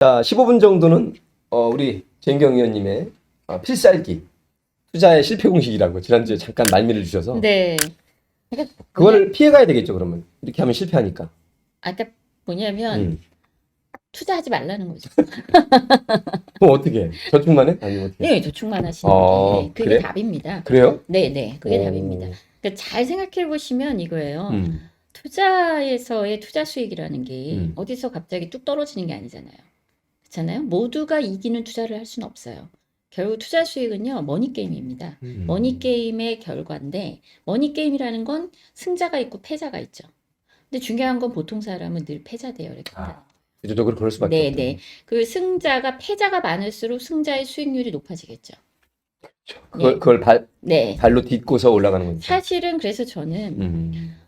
자, 15분 정도는 우리 재인경 의원님의 필살기 투자의 실패 공식이라고 지난주에 잠깐 말미를 주셔서 네. 그러니까 그거를 피해가야 되겠죠. 그러면 이렇게 하면 실패하니까. 아까 뭐냐면 투자하지 말라는 거죠. 그럼 어떻게 해? 저축만 해? 아니면 어떻게 해? 네, 저축만 하시는 게 그게 그래? 답입니다. 그래요? 네, 그게 오. 답입니다. 그러니까 잘 생각해 보시면 이거예요. 음. 투자에서의 투자 수익이라는 게 음. 어디서 갑자기 뚝 떨어지는 게 아니잖아요. 그렇잖아요. 모두가 이기는 투자를 할 수는 없어요. 결국 투자 수익은요, 머니게임입니다. 머니게임의 결과인데, 머니게임이라는 건 승자가 있고 패자가 있죠. 근데 중요한 건 보통 사람은 늘 패자돼요. 이렇게 한다. 구조적으로 그럴 수밖에 없다. 네. 그 패자가 많을수록 승자의 수익률이 높아지겠죠. 그걸 네. 발로 딛고서 올라가는 거죠. 사실은 그래서 저는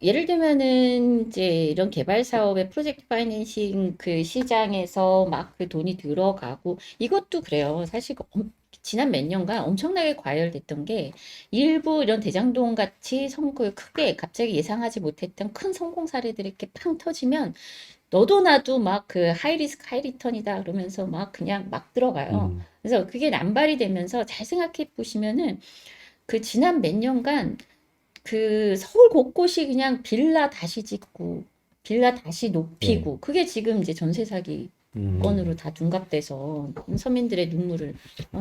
예를 들면은 이제 이런 개발 사업의 프로젝트 파이낸싱 그 시장에서 막 그 돈이 들어가고 이것도 그래요. 사실 지난 몇 년간 엄청나게 과열됐던 게 일부 이런 대장동 같이 크게 갑자기 예상하지 못했던 큰 성공 사례들이 이렇게 팡 터지면 너도 나도 막 그 하이 리스크 하이 리턴이다 그러면서 막 그냥 막 들어가요. 그래서 그게 남발이 되면서 잘 생각해 보시면은 그 지난 몇 년간 그 서울 곳곳이 그냥 빌라 다시 짓고 빌라 다시 높이고 그게 지금 이제 전세 사기 건으로 다 둔갑돼서 서민들의 눈물을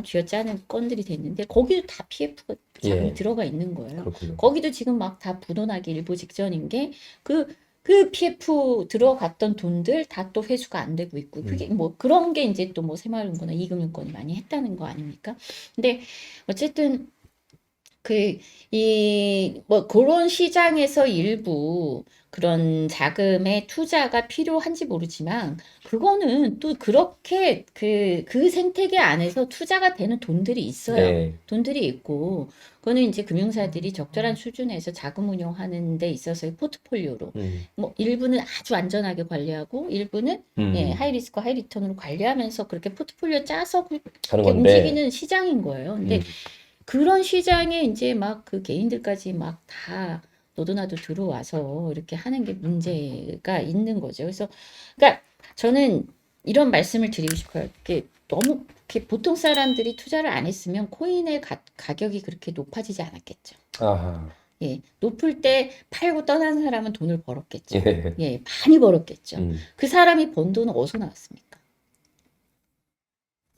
쥐어짜는 건들이 됐는데 거기도 다 PF가 자금 들어가 있는 거예요. 그렇군요. 거기도 지금 막 다 부도나기 일보 직전인 게 그 PF 들어갔던 돈들 다 또 회수가 안 되고 있고 그게 뭐 그런 게 이제 또 뭐 새마을금고나 이금융권이 많이 했다는 거 아닙니까? 근데 어쨌든 그런 시장에서 일부 그런 자금의 투자가 필요한지 모르지만, 그거는 또 그렇게 그 생태계 안에서 투자가 되는 돈들이 있어요. 네. 돈들이 있고, 그거는 이제 금융사들이 적절한 수준에서 자금 운용하는 데 있어서의 포트폴리오로, 뭐, 일부는 아주 안전하게 관리하고, 일부는 하이 리스크, 하이 리턴으로 관리하면서 그렇게 포트폴리오 짜서 하는 그렇게 건데. 움직이는 시장인 거예요. 근데 그런 시장에 이제 막 그 개인들까지 막 다 너도 나도 들어와서 이렇게 하는 게 문제가 있는 거죠. 그래서 그러니까 저는 이런 말씀을 드리고 싶어요. 이게 너무 이렇게 보통 사람들이 투자를 안 했으면 코인의 가격이 그렇게 높아지지 않았겠죠. 아하. 예, 높을 때 팔고 떠난 사람은 돈을 벌었겠죠. 예. 예, 많이 벌었겠죠. 그 사람이 번 돈은 어디서 나왔습니까?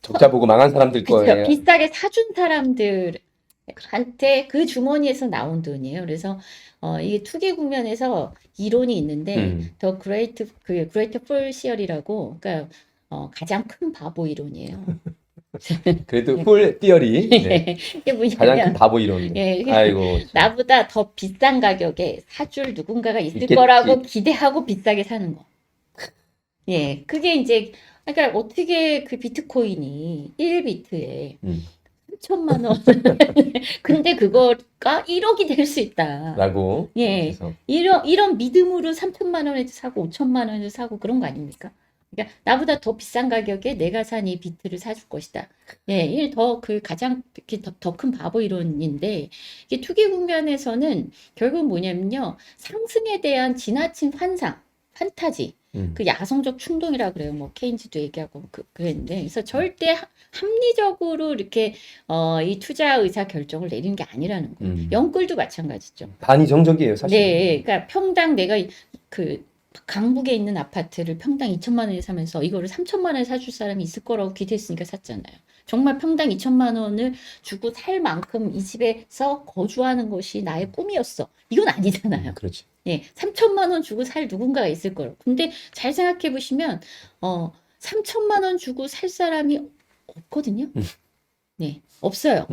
적자 보고 망한 사람들 거예요. 비싸게 사준 사람들한테 그 주머니에서 나온 돈이에요. 그래서 이게 투기 국면에서 이론이 있는데 더 그레이트 폴시얼이라고 그러니까 가장 큰 바보 이론이에요. 그래도 폴 띠어리. 네. 이게 가장 큰 뭐냐면 바보 이론. 아이고. 참. 나보다 더 비싼 가격에 사줄 누군가가 있을 있겠지. 거라고 기대하고 비싸게 사는 거. 예, 그게 이제 그러니까 어떻게 그 비트코인이 1비트에 3천만 원. 근데 그거가 1억이 될 수 있다. 라고. 예. 그래서. 이런 믿음으로 3천만 원에도 사고 5천만 원에도 사고 그런 거 아닙니까? 그러니까 나보다 더 비싼 가격에 내가 산 이 비트를 사줄 것이다. 예, 이게 가장 더 큰 바보 이론인데 이게 투기 국면에서는 결국 뭐냐면요. 상승에 대한 지나친 환상, 판타지. 그 야성적 충동이라 그래요. 뭐 케인즈도 얘기하고 그랬는데, 그래서 절대 합리적으로 이렇게 이 투자 의사 결정을 내리는 게 아니라는 거예요. 영끌도 마찬가지죠. 반이 정적이에요, 사실. 네, 그러니까 평당 내가 그 강북에 있는 아파트를 평당 2천만 원에 사면서 이거를 3천만 원에 사줄 사람이 있을 거라고 기대했으니까 샀잖아요. 정말 평당 2천만 원을 주고 살 만큼 이 집에서 거주하는 것이 나의 꿈이었어. 이건 아니잖아요. 그렇지. 예, 3천만 원 주고 살 누군가가 있을 거라고. 근데 잘 생각해 보시면 3천만 원 주고 살 사람이 없거든요. 네, 없어요.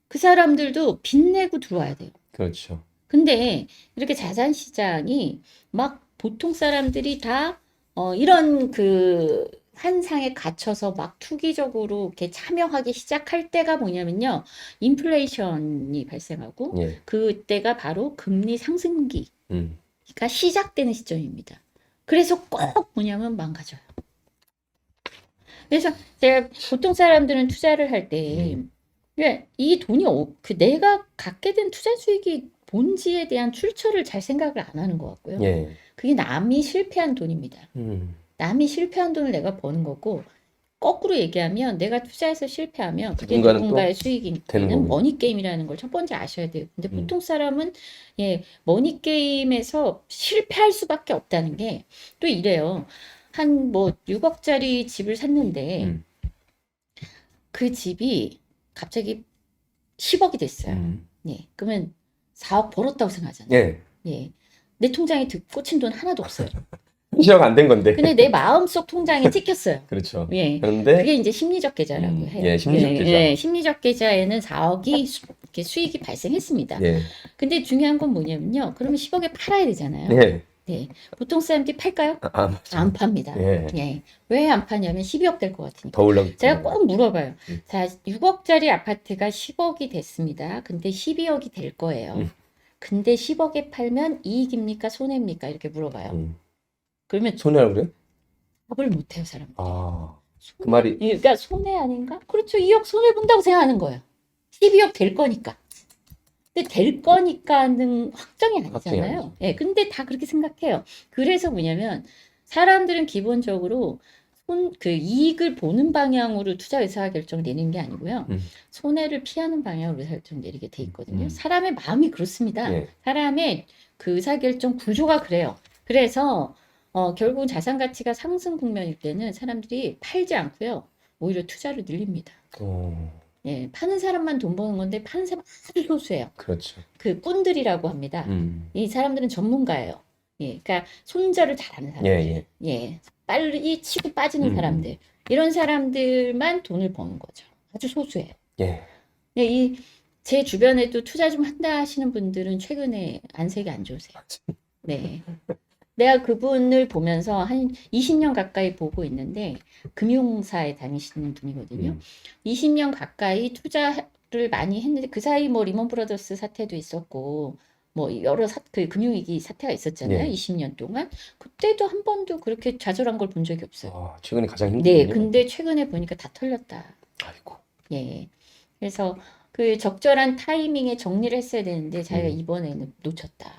그 사람들도 빚내고 들어와야 돼요. 그렇죠. 근데 이렇게 자산 시장이 막 보통 사람들이 다 이런 그 환상에 갇혀서 막 투기적으로 이렇게 참여하기 시작할 때가 뭐냐면요. 인플레이션이 발생하고 예. 그때가 바로 금리 상승기가 시작되는 시점입니다. 그래서 꼭 뭐냐면 망가져요. 그래서 제가 보통 사람들은 투자를 할 때 이 돈이 내가 갖게 된 투자 수익이 뭔지에 대한 출처를 잘 생각을 안 하는 것 같고요. 예. 그게 남이 실패한 돈입니다. 남이 실패한 돈을 내가 버는 거고 거꾸로 얘기하면 내가 투자해서 실패하면 그게 누군가는 누군가의 수익이 되는 되는 거군요. 머니 게임이라는 걸 첫 번째 아셔야 돼요. 근데 음. 보통 사람은 머니 게임에서 실패할 수밖에 없다는 게 또 이래요. 한 뭐 6억짜리 집을 샀는데 음. 그 집이 갑자기 10억이 됐어요. 그러면 4억 벌었다고 생각하잖아요. 예. 내 통장에 꽂힌 돈 하나도 없어요. 현실화가 안 된 건데. 근데 내 마음속 통장에 찍혔어요. 그렇죠. 예. 그런데 그게 이제 심리적 계좌라고 해요. 예, 심리적 계좌. 심리적 계좌에는 4억이 이렇게 수익이 발생했습니다. 예. 근데 중요한 건 뭐냐면요. 그러면 10억에 팔아야 되잖아요. 예. 네. 보통 사람들이 팔까요? 맞아. 안 팝니다. 예. 왜 안 파냐면 12억 될 것 같으니까. 더 올라오고. 제가 꼭 물어봐요. 음. 자, 6억짜리 아파트가 10억이 됐습니다. 근데 12억이 될 거예요. 근데 10억에 팔면 이익입니까? 손해입니까? 이렇게 물어봐요. 그러면 손해라고 그래요? 답을 못 해요, 사람. 그 말이 그러니까 손해 아닌가? 그렇죠. 2억 손해 본다고 생각하는 거예요. 12억 될 거니까. 근데 될 거니까는 확정이 아니잖아요. 예, 근데 다 그렇게 생각해요. 그래서 뭐냐면 사람들은 기본적으로 그 이익을 보는 방향으로 투자 의사 결정을 내리는 게 아니고요. 손해를 피하는 방향으로 의사 결정 내리게 돼 있거든요. 사람의 마음이 그렇습니다. 사람의 그 의사 결정 구조가 그래요. 그래서 결국은 자산 가치가 상승 국면일 때는 사람들이 팔지 않고요. 오히려 투자를 늘립니다. 예, 파는 사람만 돈 버는 건데 파는 사람 아주 소수예요. 그렇죠. 그 꾼들이라고 합니다. 이 사람들은 전문가예요. 그러니까 손절을 잘하는 사람들. 빨리 치고 빠지는 사람들. 이런 사람들만 돈을 버는 거죠. 아주 소수예요. 제 주변에도 투자 좀 한다 하시는 분들은 최근에 안색이 안 좋으세요. 네. 내가 그분을 보면서 한 20년 가까이 보고 있는데 금융사에 다니시는 분이거든요. 20년 가까이 투자를 많이 했는데 그 사이 뭐 리먼 브라더스 사태도 있었고 뭐 여러 그 금융위기 사태가 있었잖아요. 20년 동안. 그때도 한 번도 그렇게 좌절한 걸 본 적이 없어요. 최근에 가장 힘들군요. 근데 최근에 보니까 다 털렸다. 아이고. 그래서 그 적절한 타이밍에 정리를 했어야 되는데 자기가 이번에는 놓쳤다.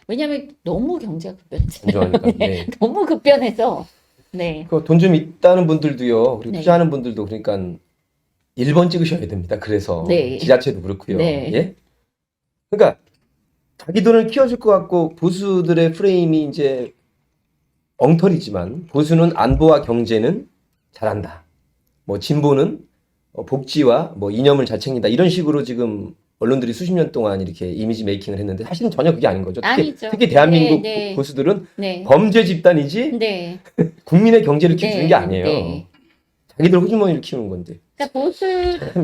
왜냐하면 너무 경제가 급변했잖아요. 너무 급변해서. 돈 좀 있다는 분들도요. 그리고 네. 투자하는 분들도 그러니까 1번 찍으셔야 됩니다. 그래서 지자체도 그렇고요. 그러니까 자기 돈을 키워줄 것 같고 보수들의 프레임이 이제 엉터리지만 보수는 안보와 경제는 잘한다. 뭐 진보는 복지와 뭐 이념을 잘 챙긴다. 이런 식으로 지금 언론들이 수십 년 동안 이렇게 이미지 메이킹을 했는데 사실은 전혀 그게 아닌 거죠. 특히 대한민국 보수들은 범죄 집단이지 국민의 경제를 키워주는 게 아니에요. 자기들 호주머니를 키우는 건데. 그러니까 보수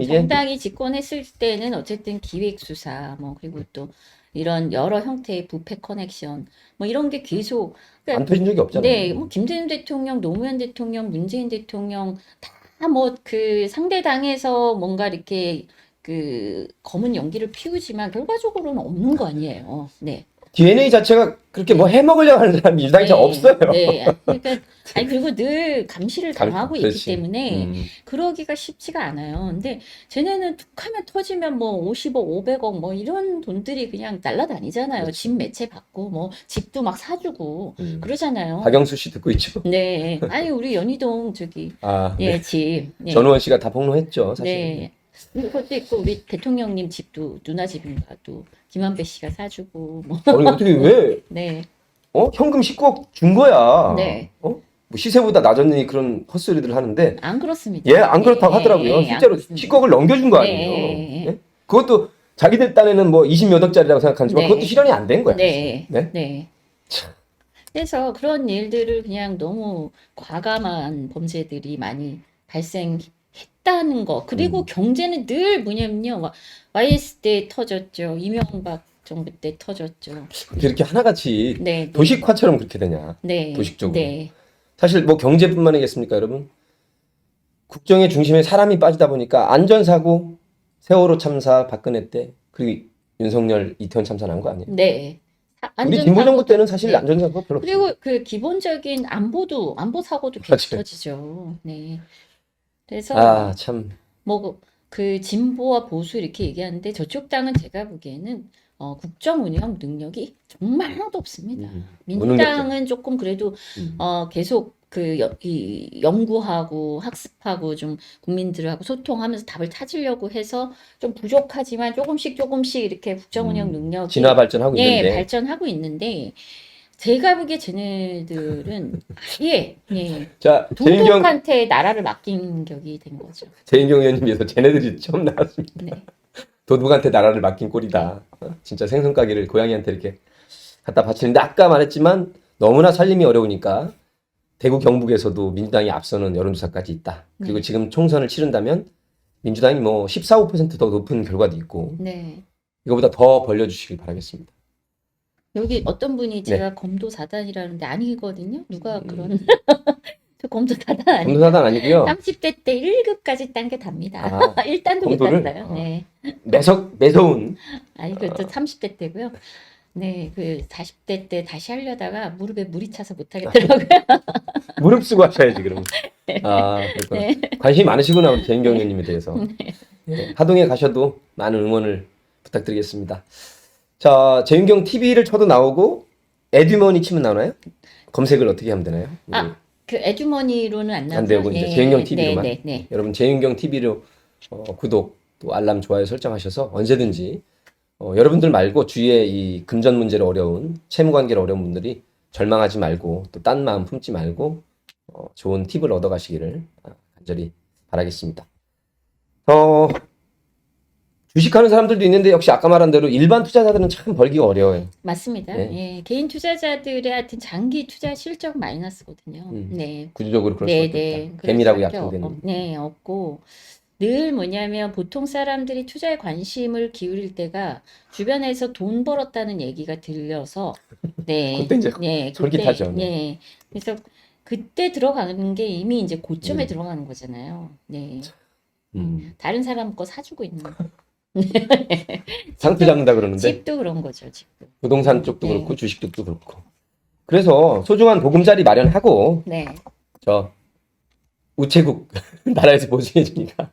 정당이 집권했을 때는 어쨌든 기획수사 뭐 그리고 또 이런 여러 형태의 부패 커넥션 뭐 이런 게 계속 안 터진 적이 없잖아요. 뭐 김대중 대통령, 노무현 대통령, 문재인 대통령 다 뭐 그 상대 당에서 뭔가 이렇게 그 검은 연기를 피우지만 결과적으로는 없는 거 아니에요. DNA 자체가 그렇게 뭐 해먹으려고 하는 사람이 일당이 잘 없어요. 그러니까 그리고 늘 감시를 당하고 있기 그렇지. 때문에 그러기가 쉽지가 않아요. 근데 쟤네는 툭하면 터지면 뭐 50억, 500억 뭐 이런 돈들이 그냥 날라다니잖아요. 그렇죠. 집 매체 받고 뭐 집도 막 사주고 그러잖아요. 박영수 씨 듣고 있죠? 아니 우리 연희동 저기 집. 전우원 씨가 다 폭로했죠, 사실. 그것도 있고 우리 대통령님 집도 누나 집인가 또 김한배 씨가 사주고 뭐. 아니 어떻게 왜? 현금 19억 준 거야. 뭐 시세보다 낮았느니 그런 헛소리들을 하는데. 안 그렇습니다. 안 그렇다고 하더라고요. 실제로 19억을 넘겨준 거 아니에요. 그것도 자기들 딴에는 뭐 20몇 억짜리라고 생각하지만 그것도 실현이 안 된 거야. 그래서 그런 일들을 그냥 너무 과감한 범죄들이 많이 발생했다는 거. 그리고 경제는 늘 뭐냐면요. YS 때 터졌죠. 이명박 정부 때 터졌죠. 이렇게 하나같이 도식화처럼 그렇게 되냐. 도식적으로. 사실 뭐 경제뿐만 아니겠습니까, 여러분? 국정의 중심에 사람이 빠지다 보니까 안전사고, 세월호 참사 박근혜 때, 그리고 윤석열, 이태원 참사 난 거 아니에요? 우리 진보 정부 때는 사실 안전사고가 별로 없어요. 그리고 그 기본적인 안보 사고도 계속 터지죠. 그래서 참. 뭐 그 진보와 보수 이렇게 얘기하는데 저쪽 당은 제가 보기에는 국정 운영 능력이 정말 하나도 없습니다. 무능력자. 민주당은 조금 그래도 계속 이 연구하고 학습하고 좀 국민들하고 소통하면서 답을 찾으려고 해서 좀 부족하지만 조금씩 이렇게 국정 운영 능력이 진화 발전하고 예, 있는데 발전하고 있는데 제가 보기에 쟤네들은 아예 예, 자, 재윤경 도둑한테 나라를 맡긴 격이 된 거죠. 의원님께서 쟤네들이 처음 나왔습니다. 네. 도둑한테 나라를 맡긴 꼴이다. 진짜 생선 가게를 고양이한테 이렇게 갖다 바치는데 아까 말했지만 너무나 살림이 어려우니까 대구 경북에서도 민주당이 앞서는 여론조사까지 있다. 그리고 네. 지금 총선을 치른다면 민주당이 뭐 14, 5%더 높은 결과도 있고 네. 이거보다 더 벌려주시길 바라겠습니다. 여기 어떤 분이 제가 검도 4단이라는데 아니거든요. 누가 그런 저 검도 4단 아니에요. 검도사단 아니고요. 30대 때 1급까지 딴 게 답니다. 아, 1단도 못 검도를? 땄어요. 네. 매서운 아니 그저 30대 때고요. 네, 그 40대 때 다시 하려다가 무릎에 물이 차서 못 하겠더라고요. 무릎 쓰고 하셔야지 그러면. 아, 그렇구나. 네. 관심이 많으시구나 우리 재윤경 의원님에 대해서. 네, 하동에 가셔도 많은 응원을 부탁드리겠습니다. 자, 재윤경 TV를 쳐도 나오고 에듀머니 치면 나오나요? 검색을 어떻게 하면 되나요? 아, 그 에듀머니로는 안 나오죠. 안 되고 이제 재윤경 TV로만. 네, 네, 네. 여러분 재윤경 TV로 구독 또 알람 좋아요 설정하셔서 언제든지 여러분들 말고 주위에 이 금전 문제로 어려운 채무 관계로 어려운 분들이 절망하지 말고 또 딴 마음 품지 말고 좋은 팁을 얻어가시기를 간절히 바라겠습니다. 주식하는 사람들도 있는데 역시 아까 말한 대로 일반 투자자들은 참 벌기가 어려워요. 맞습니다. 네. 예, 개인 투자자들의 하여튼 장기 투자 실적 마이너스거든요. 네. 구조적으로 그럴 네, 수밖에 네. 없다. 그럴 개미라고 수밖에 약속되는. 네, 없고 늘 뭐냐면 보통 사람들이 투자에 관심을 기울일 때가 주변에서 돈 벌었다는 얘기가 들려서 네, 그때 이제 네, 솔깃하죠. 네. 그래서 그때 들어가는 게 이미 이제 고점에 음. 들어가는 거잖아요. 네. 음. 다른 사람 거 사주고 있는 거. 상투 잡는다 그러는데 집도 그런 거죠, 집도. 부동산 쪽도 네. 그렇고 주식 쪽도 그렇고. 그래서 소중한 보금자리 마련하고 네. 저 우체국 나라에서 보증해 주니까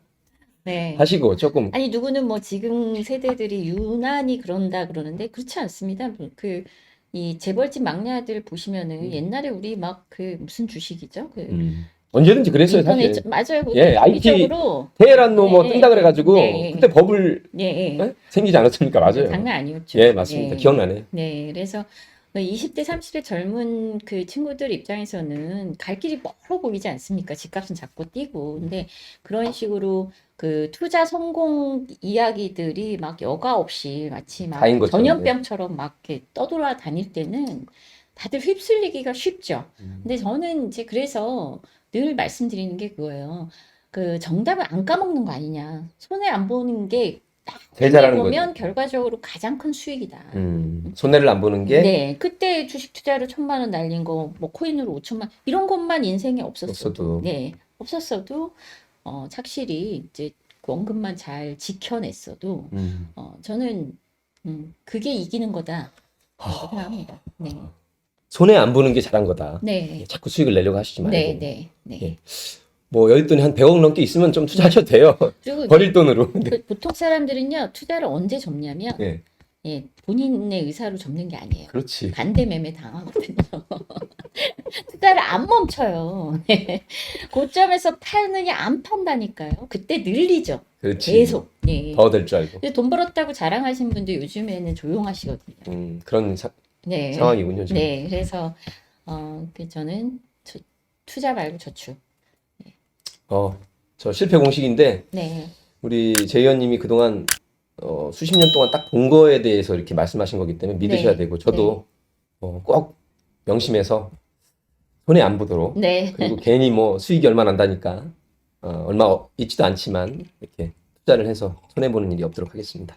네. 하시고 조금 아니 누구는 뭐 지금 세대들이 유난히 그런다 그러는데 그렇지 않습니다. 이 재벌집 막내 아들 보시면은 옛날에 우리 막 그 무슨 주식이죠? 언제든지 그랬어요 인터넷 사실. 맞아요. 예, IT 쪽으로 테헤란 뭐 네, 뜬다 그래가지고 네. 그때 버블 예. 생기지 않았습니까? 맞아요. 장난 아니었죠. 예, 맞습니다. 예. 기억나네. 네, 그래서 20대, 30대 젊은 그 친구들 입장에서는 갈 길이 멀어 보이지 않습니까? 집값은 자꾸 뛰고. 근데 그런 식으로 그 투자 성공 이야기들이 막 여과 없이 마치 막 다인 것처럼, 전염병처럼 막 이렇게 떠돌아 다닐 때는 다들 휩쓸리기가 쉽죠. 근데 저는 이제 그래서 늘 말씀드리는 게 그거예요. 그 정답을 안 까먹는 거 아니냐. 손해 안 보는 게 제일 잘하는 보면 거죠. 결과적으로 가장 큰 수익이다. 손해를 안 보는 게 네, 그때 주식 투자로 1,000만 원 날린 거, 뭐 코인으로 5천만 이런 것만 인생에 없었어도, 네, 없었어도 착실히 이제 원금만 잘 지켜냈어도, 저는 그게 이기는 거다 생각합니다. 네, 손해 안 보는 게 잘한 거다. 네, 자꾸 수익을 내려고 하시지 말고. 네, 네, 네. 예. 뭐 여윳돈이 한 100억 넘게 있으면 좀 투자하셔도 돼요. 그리고 버릴 돈으로. 네. 보통 사람들은요 투자를 언제 접냐면, 예. 예, 본인의 의사로 접는 게 아니에요. 그렇지. 반대 매매 당하거든요. 투자를 안 멈춰요. 네. 고점에서 파느냐 안 판다니까요. 그때 늘리죠. 그렇지. 계속. 네. 더 될 줄 알고. 근데 돈 벌었다고 자랑하신 분들 요즘에는 조용하시거든요. 그런 네. 상황이군요. 지금. 네. 그래서 저는 투자 말고 저축. 저 실패 공식인데 네. 우리 재 의원님이 그동안 수십 년 동안 딱 본 거에 대해서 이렇게 말씀하신 거기 때문에 믿으셔야 네. 되고 저도 꼭 명심해서 손해 안 보도록 네. 그리고 괜히 뭐 수익이 얼마 난다니까 얼마 있지도 않지만 이렇게 투자를 해서 손해 보는 일이 없도록 하겠습니다.